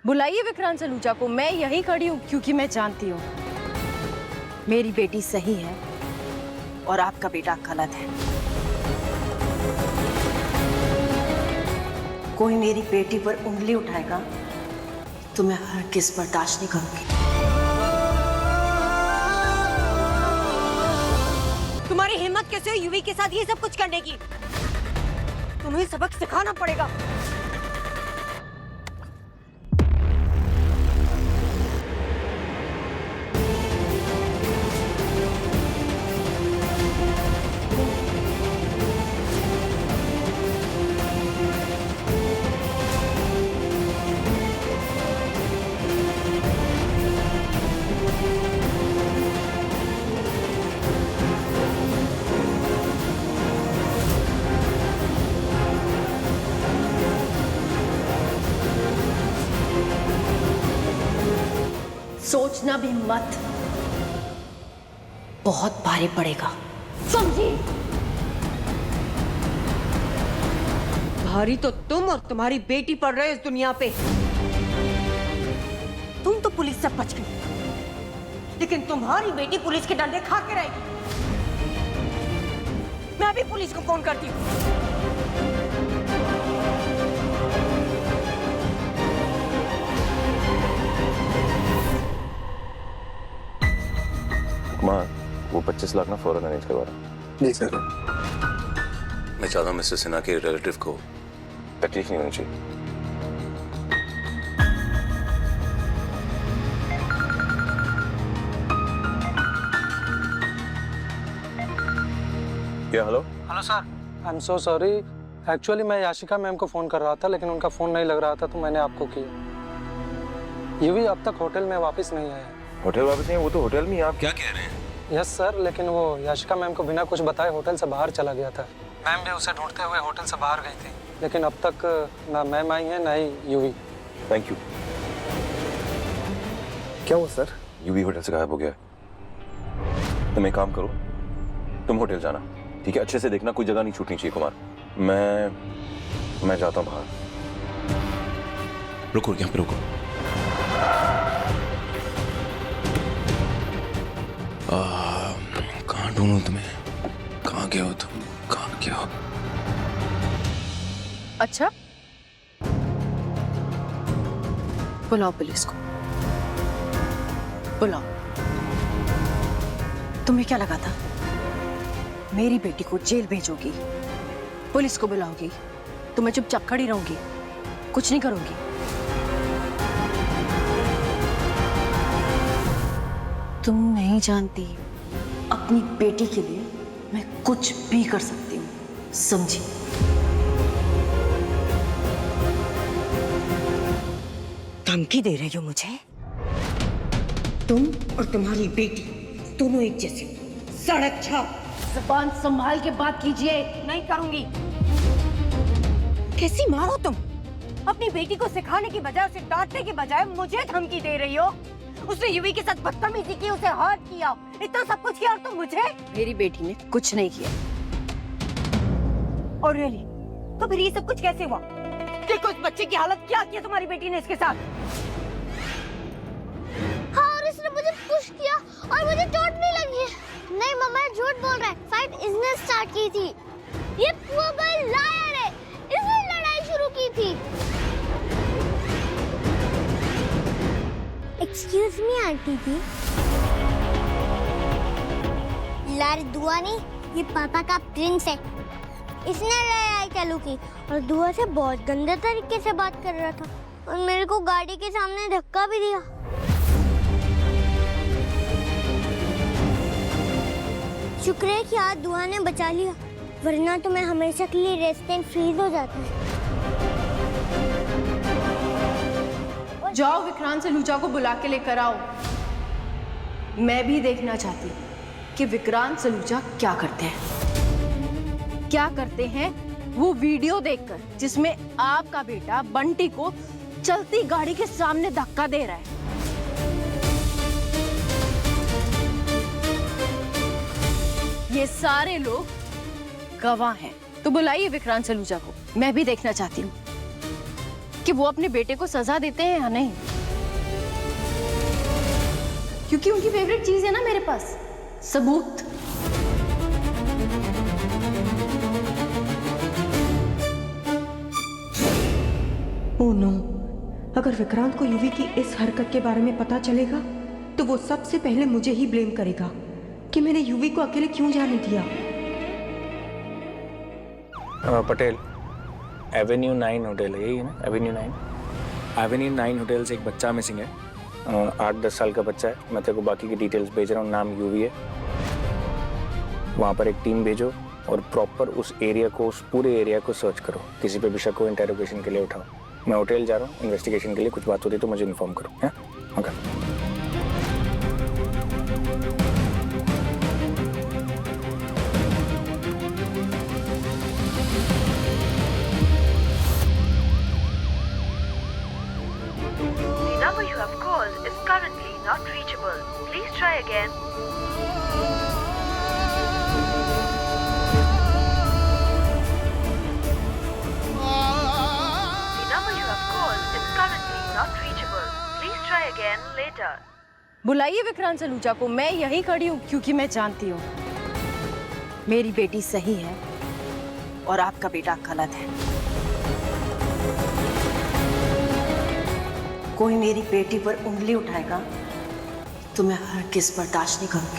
बुलाइए विक्रांत सलूजा को। मैं यहीं खड़ी हूँ क्योंकि मैं जानती हूँ मेरी बेटी सही है और आपका बेटा गलत है। कोई मेरी बेटी पर उंगली उठाएगा तो मैं हरगिज़ बर्दाश्त नहीं करूंगी। तुम्हारी हिम्मत कैसे हुई यूवी के साथ ये सब कुछ करने की? तुम्हें सबक सिखाना पड़ेगा। सोचना भी मत, बहुत भारी पड़ेगा, समझी? भारी तो तुम और तुम्हारी बेटी पड़ रहे इस दुनिया पे। तुम तो पुलिस से बच गई, लेकिन तुम्हारी बेटी पुलिस के डंडे खा के रहेगी। मैं भी पुलिस को फोन करती हूँ। कुमार, वो 25 लाख ना फौरन अरेंज करवा रहा। जी सर। मैं चाहता हूँ मिस्टर सिन्हा के रिलेटिव को तकलीफ नहीं होनी चाहिए। क्या? Hello sir, I am so sorry. Actually मैं याशिका मैम को फोन कर रहा था, लेकिन उनका फोन नहीं लग रहा था तो मैंने आपको किया। यूवी अब तक होटल में वापस नहीं आया। होटल वापस नहीं? वो तो होटल में। आप क्या कह रहे हैं? यस सर, लेकिन वो याशिका मैम को बिना कुछ बताए होटल से बाहर चला गया था। मैम भी उसे ढूंढते हुए होटल से बाहर गई थी, लेकिन अब तक ना मैम आई है ना ही यूवी। Thank you. क्या हुआ सर? यूवी होटल से गायब हो गया। तुम एक काम करो, तुम होटल जाना, ठीक है? अच्छे से देखना, कोई जगह नहीं छूटनी चाहिए कुमार। मैं जाता हूँ बाहर। रुको, यहाँ पे रुको। कहाँ ढूंढूं तुम्हें? कहाँ गए हो तुम? कहाँ गए हो? अच्छा, बुलाओ पुलिस को, बुलाओ। तुम्हें क्या लगा था मेरी बेटी को जेल भेजोगी, पुलिस को बुलाओगी तो मैं चुपचाप खड़ी रहूंगी, कुछ नहीं करूंगी? तुम नहीं जानती, अपनी बेटी के लिए मैं कुछ भी कर सकती हूँ, समझी? धमकी दे रही हो मुझे? तुम और तुम्हारी बेटी दोनों एक जैसे। सड़क छाप। ज़ुबान संभाल के बात कीजिए। नहीं करूंगी। कैसी माँ हो तुम? अपनी बेटी को सिखाने की बजाय, उसे डांटने की बजाय मुझे धमकी दे रही हो। उसने यूवी के साथ बदतमीजी की, उसे हर्ट किया, इतना सब कुछ किया, और तुम मुझे? मेरी बेटी ने कुछ नहीं किया। और रियली? तो फिर ये सब कुछ कैसे हुआ? देखो इस बच्चे की हालत क्या की है तुम्हारी बेटी ने इसके साथ। हाँ, और इसने मुझे पुश किया और मुझे चोट भी लगी है। नहीं मम्मा, ये झूठ बोल रहा है। फाइट इसने स्टार्ट की थी। ये पुअर गर्ल लायर है, इसने लड़ाई शुरू की थी। एक्सक्यूज मी आंटी जी। लायर दुआ नहीं, ये पापा का प्रिंस है। इसने लड़ाई चालू की और दुआ से बहुत गंदे तरीके से बात कर रहा था और मेरे को गाड़ी के सामने धक्का भी दिया। शुक्र है कि आज दुआ ने बचा लिया, वरना तो मैं हमेशा के लिए रेस्ट एंड फ्रीज हो जाता। जाओ विक्रांत सलूजा को बुला के लेकर आओ। मैं भी देखना चाहती हूँ कि विक्रांत सलूजा क्या करते हैं वो वीडियो देखकर, जिसमें आपका बेटा बंटी को चलती गाड़ी के सामने धक्का दे रहा है। ये सारे लोग गवाह हैं। तो बुलाइए विक्रांत सलूजा को, मैं भी देखना चाहती हूँ। कि वो अपने बेटे को सजा देते हैं या नहीं, क्योंकि उनकी फेवरेट चीज है ना मेरे पास, सबूत। ओह नो, अगर विक्रांत को युवी की इस हरकत के बारे में पता चलेगा तो वो सबसे पहले मुझे ही ब्लेम करेगा कि मैंने युवी को अकेले क्यों जाने दिया। पटेल, एवेन्यू 9 होटल है, यही है ना? एवेन्यू 9 होटल से एक बच्चा मिसिंग है, 8-10 साल का बच्चा है। मैं तेरे को बाकी की डिटेल्स भेज रहा हूँ। नाम यूवी है। वहाँ पर एक टीम भेजो और प्रॉपर उस एरिया को, उस पूरे एरिया को सर्च करो। किसी पे भी शक हो, इंटेरोगेशन के लिए उठाओ। मैं होटल जा रहा हूँ इन्वेस्टिगेशन के लिए। कुछ बात होती तो मुझे इन्फॉर्म करो। है okay. The number you have called is currently not reachable. Please try again. The number you have called is currently not reachable. Please try again later. बुलाइए विक्रांत सलूजा को। मैं यहीं खड़ी हूँ क्योंकि मैं जानती हूँ मेरी बेटी सही है और आपका बेटा गलत है। कोई मेरी बेटी पर उंगली उठाएगा तो मैं हरगिज़ बर्दाश्त नहीं करूंगी।